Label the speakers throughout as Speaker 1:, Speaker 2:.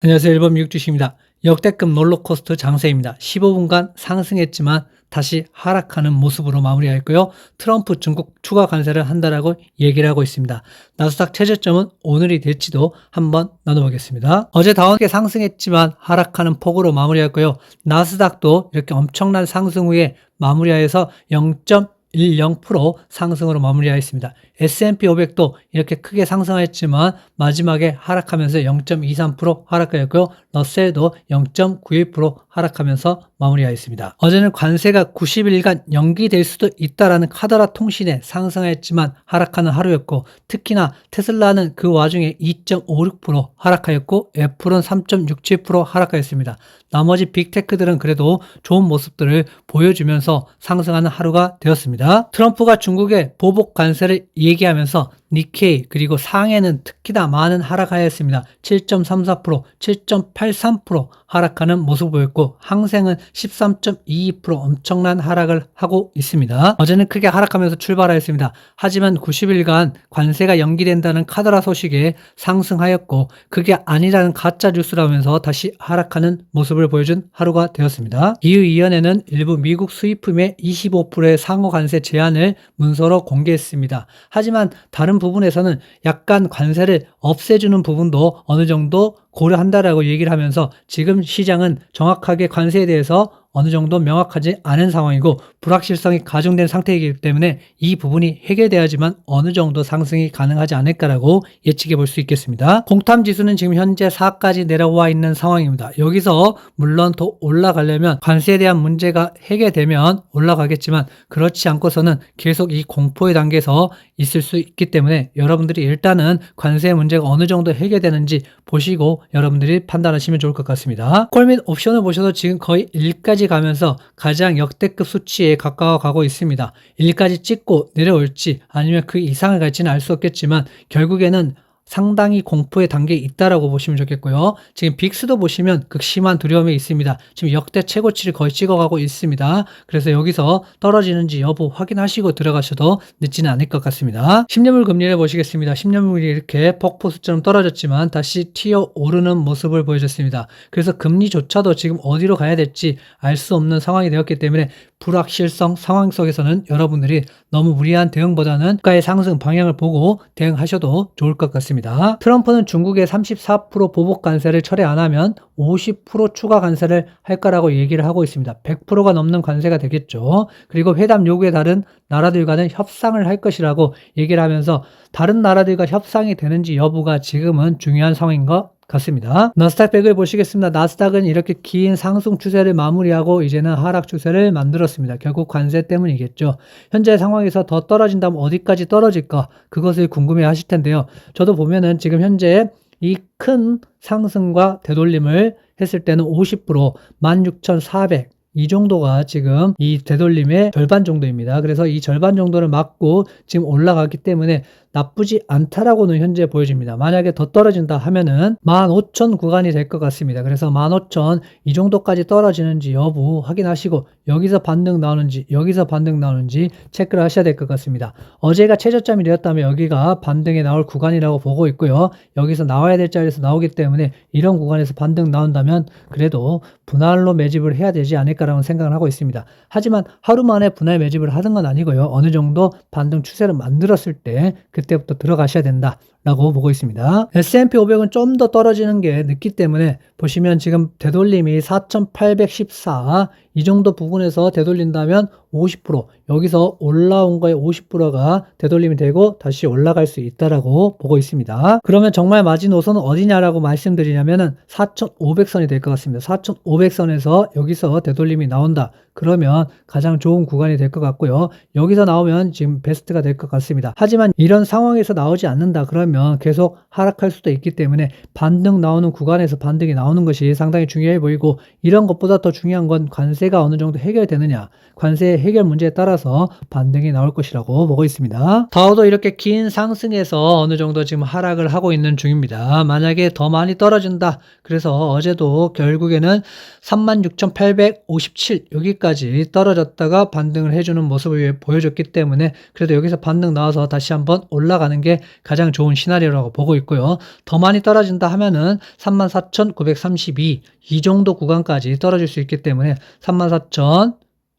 Speaker 1: 안녕하세요. 일본 미국 주식입니다. 역대급 롤러코스터 장세입니다. 15분간 상승했지만 다시 하락하는 모습으로 마무리하였고요. 트럼프 중국 추가 관세를 한다라고 얘기를 하고 있습니다. 나스닥 최저점은 오늘이 될지도 한번 나눠보겠습니다. 어제 다운게 상승했지만 하락하는 폭으로 마무리했고요. 나스닥도 이렇게 엄청난 상승 후에 마무리하여서 0.10% 상승으로 마무리하였습니다. S&P 500도 이렇게 크게 상승했지만 마지막에 하락하면서 0.23% 하락하였고요. 러셀도 0.91% 하락하면서 마무리하였습니다. 어제는 관세가 90일간 연기될 수도 있다라는 카더라 통신에 상승했지만 하락하는 하루였고, 특히나 테슬라는 그 와중에 2.56% 하락하였고 애플은 3.67% 하락하였습니다. 나머지 빅테크들은 그래도 좋은 모습들을 보여주면서 상승하는 하루가 되었습니다. 트럼프가 중국에 보복 관세를 얘기하면서 니케이 그리고 상해는 특히나 많은 하락하였습니다. 7.34%, 7.83% 하락하는 모습을 보였고 항생은 13.22% 엄청난 하락을 하고 있습니다. 어제는 크게 하락하면서 출발하였습니다. 하지만 90일간 관세가 연기된다는 카더라 소식에 상승하였고 그게 아니라는 가짜 뉴스라면서 다시 하락하는 모습을 보여준 하루가 되었습니다. 이후 이연에는 일부 미국 수입품의 25%의 상호 관세 제한을 문서로 공개했습니다. 하지만 다른 부분에서는 약간 관세를 없애주는 부분도 어느 정도 고려한다라고 얘기를 하면서 지금 시장은 정확하게 관세에 대해서 어느 정도 명확하지 않은 상황이고 불확실성이 가중된 상태이기 때문에 이 부분이 해결돼야지만 어느 정도 상승이 가능하지 않을까라고 예측해 볼 수 있겠습니다. 공탐 지수는 지금 현재 4까지 내려와 있는 상황입니다. 여기서 물론 더 올라가려면 관세에 대한 문제가 해결되면 올라가겠지만 그렇지 않고서는 계속 이 공포의 단계에서 있을 수 있기 때문에 여러분들이 일단은 관세 문제가 어느 정도 해결되는지 보시고 여러분들이 판단하시면 좋을 것 같습니다. 콜 및 옵션을 보셔도 지금 거의 1까지 가면서 가장 역대급 수치에 가까워 가고 있습니다. 1까지 찍고 내려올지 아니면 그 이상을 갈지는 알 수 없겠지만 결국에는 상당히 공포의 단계에 있다라고 보시면 좋겠고요. 지금 빅스도 보시면 극심한 두려움이 있습니다. 지금 역대 최고치를 거의 찍어가고 있습니다. 그래서 여기서 떨어지는지 여부 확인하시고 들어가셔도 늦지는 않을 것 같습니다. 10년물 금리를 보시겠습니다. 10년물이 이렇게 폭포수처럼 떨어졌지만 다시 튀어 오르는 모습을 보여줬습니다. 그래서 금리조차도 지금 어디로 가야 될지 알 수 없는 상황이 되었기 때문에 불확실성 상황 속에서는 여러분들이 너무 무리한 대응보다는 국가의 상승 방향을 보고 대응하셔도 좋을 것 같습니다. 트럼프는 중국의 34% 보복 관세를 철회 안 하면 50% 추가 관세를 할 거라고 얘기를 하고 있습니다. 100%가 넘는 관세가 되겠죠. 그리고 회담 요구에 따른 나라들과는 협상을 할 것이라고 얘기를 하면서 다른 나라들과 협상이 되는지 여부가 지금은 중요한 상황인 것 같습니다. 나스닥 100을 보시겠습니다. 나스닥은 이렇게 긴 상승 추세를 마무리하고 이제는 하락 추세를 만들었습니다. 결국 관세 때문이겠죠. 현재 상황에서 더 떨어진다면 어디까지 떨어질까? 그것을 궁금해 하실 텐데요. 저도 보면은 지금 현재 이 큰 상승과 되돌림을 했을 때는 50%, 16,400 이 정도가 지금 이 되돌림의 절반 정도입니다. 그래서 이 절반 정도를 맞고 지금 올라가기 때문에 나쁘지 않다라고는 현재 보여집니다. 만약에 더 떨어진다 하면은 15,000 구간이 될 것 같습니다. 그래서 15,000 이 정도까지 떨어지는지 여부 확인하시고 여기서 반등 나오는지 여기서 반등 나오는지 체크를 하셔야 될 것 같습니다. 어제가 최저점이 되었다면 여기가 반등에 나올 구간이라고 보고 있고요. 여기서 나와야 될 자리에서 나오기 때문에 이런 구간에서 반등 나온다면 그래도 분할로 매집을 해야 되지 않을까라는 생각을 하고 있습니다. 하지만 하루 만에 분할 매집을 하는 건 아니고요. 어느 정도 반등 추세를 만들었을 때 그때부터 들어가셔야 된다라고 보고 있습니다. S&P 500은 좀 더 떨어지는 게 늦기 때문에 보시면 지금 되돌림이 4,814 이 정도 부분에서 되돌린다면 50% 여기서 올라온 거의 50%가 되돌림이 되고 다시 올라갈 수 있다라고 보고 있습니다. 그러면 정말 마지노선은 어디냐라고 말씀드리냐면은 4,500선이 될 것 같습니다. 4,500선에서 여기서 되돌림이 나온다. 그러면 가장 좋은 구간이 될 것 같고요. 여기서 나오면 지금 베스트가 될 것 같습니다. 하지만 이런 상황에서 나오지 않는다 그러면 계속 하락할 수도 있기 때문에 반등 나오는 구간에서 반등이 나오는 것이 상당히 중요해 보이고 이런 것보다 더 중요한 건 관세가 어느 정도 해결되느냐 관세 해결 문제에 따라서 반등이 나올 것이라고 보고 있습니다. 다우도 이렇게 긴 상승에서 어느 정도 지금 하락을 하고 있는 중입니다. 만약에 더 많이 떨어진다 그래서 어제도 결국에는 36,857 여기까지 여기까지 떨어졌다가 반등을 해주는 모습을 보여줬기 때문에 그래도 여기서 반등 나와서 다시 한번 올라가는 게 가장 좋은 시나리오라고 보고 있고요. 더 많이 떨어진다 하면은 34,932 이 정도 구간까지 떨어질 수 있기 때문에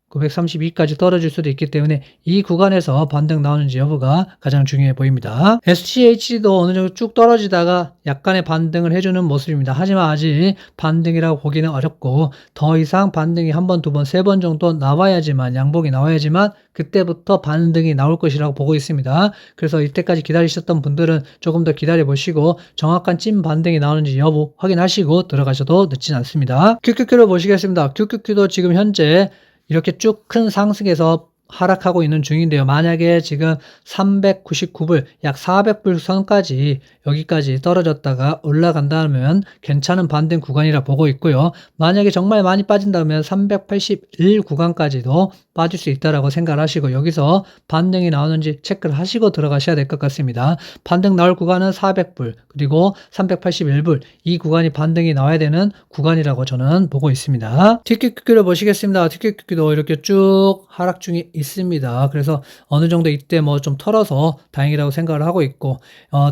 Speaker 1: 34,932까지 떨어질 수도 있기 때문에 이 구간에서 반등 나오는지 여부가 가장 중요해 보입니다. SGH도 어느 정도 쭉 떨어지다가 약간의 반등을 해주는 모습입니다. 하지만 아직 반등이라고 보기는 어렵고 더 이상 반등이 한 번, 두 번, 세 번 정도 나와야지만 양봉이 나와야지만 그때부터 반등이 나올 것이라고 보고 있습니다. 그래서 이때까지 기다리셨던 분들은 조금 더 기다려 보시고 정확한 찐 반등이 나오는지 여부 확인하시고 들어가셔도 늦진 않습니다. QQQ를 보시겠습니다. QQQ도 지금 현재 이렇게 쭉 큰 상승에서 하락하고 있는 중인데요. 만약에 지금 399불, 약 400불 선까지 여기까지 떨어졌다가 올라간다면 괜찮은 반등 구간이라 보고 있고요. 만약에 정말 많이 빠진다면 381 구간까지도 빠질 수 있다라고 생각을 하시고 여기서 반등이 나오는지 체크를 하시고 들어가셔야 될 것 같습니다. 반등 나올 구간은 400불 그리고 381불 이 구간이 반등이 나와야 되는 구간이라고 저는 보고 있습니다. TQQQ를 보시겠습니다. TQQQ도 이렇게 쭉 하락 중에 있습니다. 그래서 어느 정도 이때 뭐 좀 털어서 다행이라고 생각을 하고 있고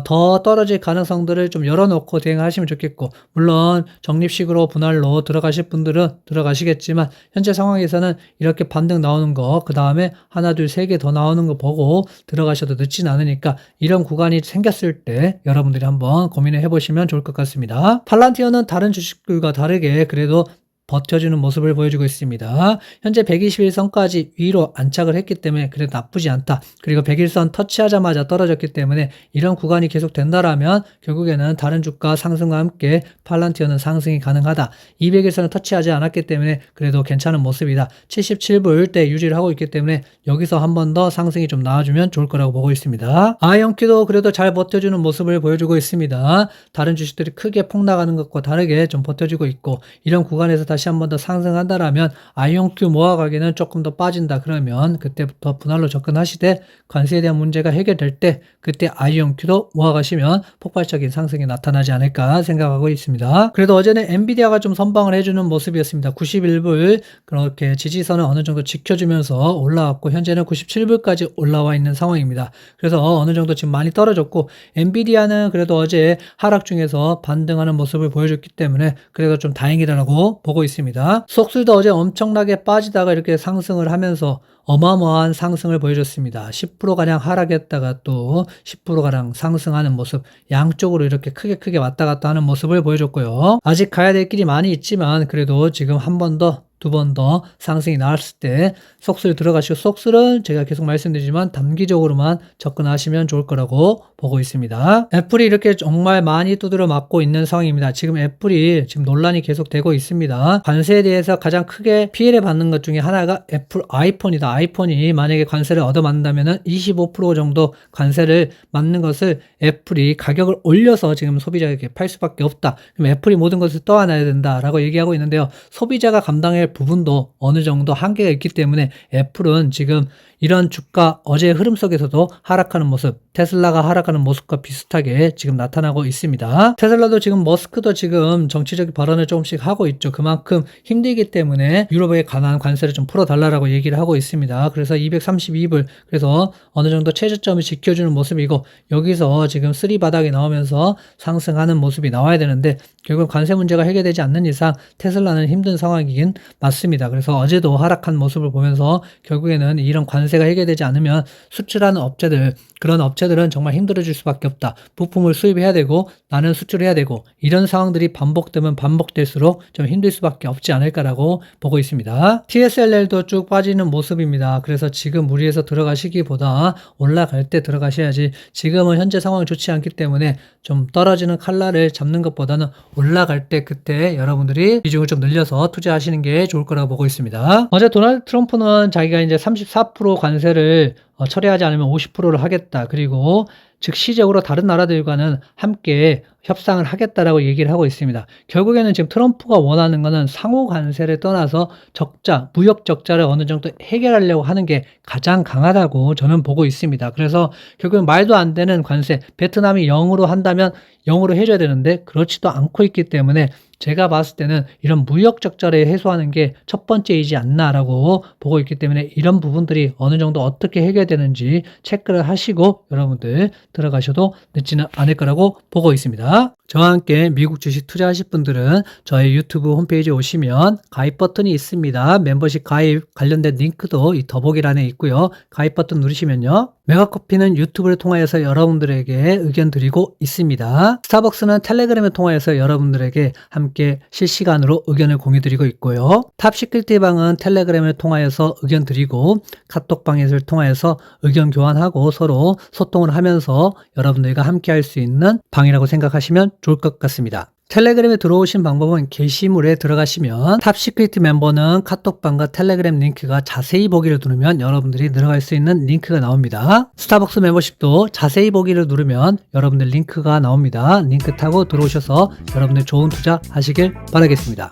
Speaker 1: 더 떨어질 가능성들을 좀 열어놓고 대응하시면 좋겠고 물론 적립식으로 분할로 들어가실 분들은 들어가시겠지만 현재 상황에서는 이렇게 반등 나오는 거 그 다음에 하나 둘 세 개 더 나오는 거 보고 들어가셔도 늦진 않으니까 이런 구간이 생겼을 때 여러분들이 한번 고민을 해보시면 좋을 것 같습니다. 팔란티어는 다른 주식들과 다르게 그래도 버텨주는 모습을 보여주고 있습니다. 현재 121선까지 위로 안착을 했기 때문에 그래도 나쁘지 않다. 그리고 101선 터치하자마자 떨어졌기 때문에 이런 구간이 계속 된다라면 결국에는 다른 주가 상승과 함께 팔란티어는 상승이 가능하다. 201선을 터치하지 않았기 때문에 그래도 괜찮은 모습이다. 77불대 유지를 하고 있기 때문에 여기서 한 번 더 상승이 좀 나와주면 좋을 거라고 보고 있습니다. 아이언큐도 그래도 잘 버텨주는 모습을 보여주고 있습니다. 다른 주식들이 크게 폭락하는 것과 다르게 좀 버텨주고 있고 이런 구간에서 다시 한 번 더 상승한다라면 아이온큐 모아 가격은 조금 더 빠진다 그러면 그때부터 분할로 접근하시되 관세에 대한 문제가 해결될 때 그때 아이온큐도 모아 가시면 폭발적인 상승이 나타나지 않을까 생각하고 있습니다. 그래도 어제는 엔비디아가 좀 선방을 해주는 모습이었습니다. 91불 그렇게 지지선을 어느 정도 지켜주면서 올라왔고 현재는 97불까지 올라와 있는 상황입니다. 그래서 어느 정도 지금 많이 떨어졌고 엔비디아는 그래도 어제 하락 중에서 반등하는 모습을 보여줬기 때문에 그래도 좀 다행이라고 보고 있습니다. 속술도 어제 엄청나게 빠지다가 이렇게 상승을 하면서 어마어마한 상승을 보여줬습니다. 10%가량 하락했다가 또 10%가량 상승하는 모습 양쪽으로 이렇게 크게 왔다 갔다 하는 모습을 보여줬고요. 아직 가야 될 길이 많이 있지만 그래도 지금 한 번 더 두 번 더 상승이 나왔을 때 속술 들어가시고 속술은 제가 계속 말씀드리지만 단기적으로만 접근하시면 좋을 거라고 보고 있습니다. 애플이 이렇게 정말 많이 두드려 맞고 있는 상황입니다. 지금 애플이 지금 논란이 계속되고 있습니다. 관세에 대해서 가장 크게 피해를 받는 것 중에 하나가 애플 아이폰이다. 아이폰이 만약에 관세를 얻어맞는다면 25% 정도 관세를 맞는 것을 애플이 가격을 올려서 지금 소비자에게 팔 수밖에 없다. 그럼 애플이 모든 것을 떠안아야 된다라고 얘기하고 있는데요. 소비자가 감당할 부분도 어느 정도 한계가 있기 때문에 애플은 지금 이런 주가 어제의 흐름 속에서도 하락하는 모습, 테슬라가 하락하는 모습과 비슷하게 지금 나타나고 있습니다. 테슬라도 지금 머스크도 지금 정치적인 발언을 조금씩 하고 있죠. 그만큼 힘들기 때문에 유럽에 관한 관세를 좀 풀어달라고 얘기를 하고 있습니다. 그래서 232불, 그래서 어느 정도 최저점을 지켜주는 모습이고 여기서 지금 3 바닥이 나오면서 상승하는 모습이 나와야 되는데 결국 관세 문제가 해결되지 않는 이상 테슬라는 힘든 상황이긴 맞습니다. 그래서 어제도 하락한 모습을 보면서 결국에는 이런 관세가 해결되지 않으면 수출하는 업체들, 그런 업체들은 정말 힘들어질 수밖에 없다. 부품을 수입해야 되고 나는 수출해야 되고 이런 상황들이 반복되면 반복될수록 좀 힘들 수밖에 없지 않을까라고 보고 있습니다. TSLL도 쭉 빠지는 모습입니다. 그래서 지금 무리해서 들어가시기보다 올라갈 때 들어가셔야지 지금은 현재 상황이 좋지 않기 때문에 좀 떨어지는 칼날을 잡는 것보다는 올라갈 때 그때 여러분들이 비중을 좀 늘려서 투자하시는 게 좋을 거라고 보고 있습니다. 어제 도널드 트럼프는 자기가 이제 34% 관세를 처리하지 않으면 50%를 하겠다. 그리고 즉시적으로 다른 나라들과는 함께 협상을 하겠다라고 얘기를 하고 있습니다. 결국에는 지금 트럼프가 원하는 거는 상호 관세를 떠나서 적자, 무역 적자를 어느 정도 해결하려고 하는 게 가장 강하다고 저는 보고 있습니다. 그래서 결국은 말도 안 되는 관세, 베트남이 0으로 한다면 0으로 해줘야 되는데 그렇지도 않고 있기 때문에 제가 봤을 때는 이런 무역 적자를 해소하는 게 첫 번째이지 않나라고 보고 있기 때문에 이런 부분들이 어느 정도 어떻게 해결되는지 체크를 하시고 여러분들 들어가셔도 늦지는 않을 거라고 보고 있습니다. 저와 함께 미국 주식 투자하실 분들은 저희 유튜브 홈페이지에 오시면 가입 버튼이 있습니다. 멤버십 가입 관련된 링크도 이 더보기란에 있고요. 가입 버튼 누르시면요. 메가커피는 유튜브를 통하여서 여러분들에게 의견 드리고 있습니다. 스타벅스는 텔레그램을 통하여서 여러분들에게 함께 실시간으로 의견을 공유 드리고 있고요. 탑시크릿 방은 텔레그램을 통하여서 의견 드리고 카톡방을 통하여서 의견 교환하고 서로 소통을 하면서 여러분들과 함께 할 수 있는 방이라고 생각하시면 좋을 것 같습니다. 텔레그램에 들어오신 방법은 게시물에 들어가시면 탑시크릿 멤버는 카톡방과 텔레그램 링크가 자세히 보기를 누르면 여러분들이 들어갈 수 있는 링크가 나옵니다. 스타벅스 멤버십도 자세히 보기를 누르면 여러분들 링크가 나옵니다. 링크 타고 들어오셔서 여러분들 좋은 투자 하시길 바라겠습니다.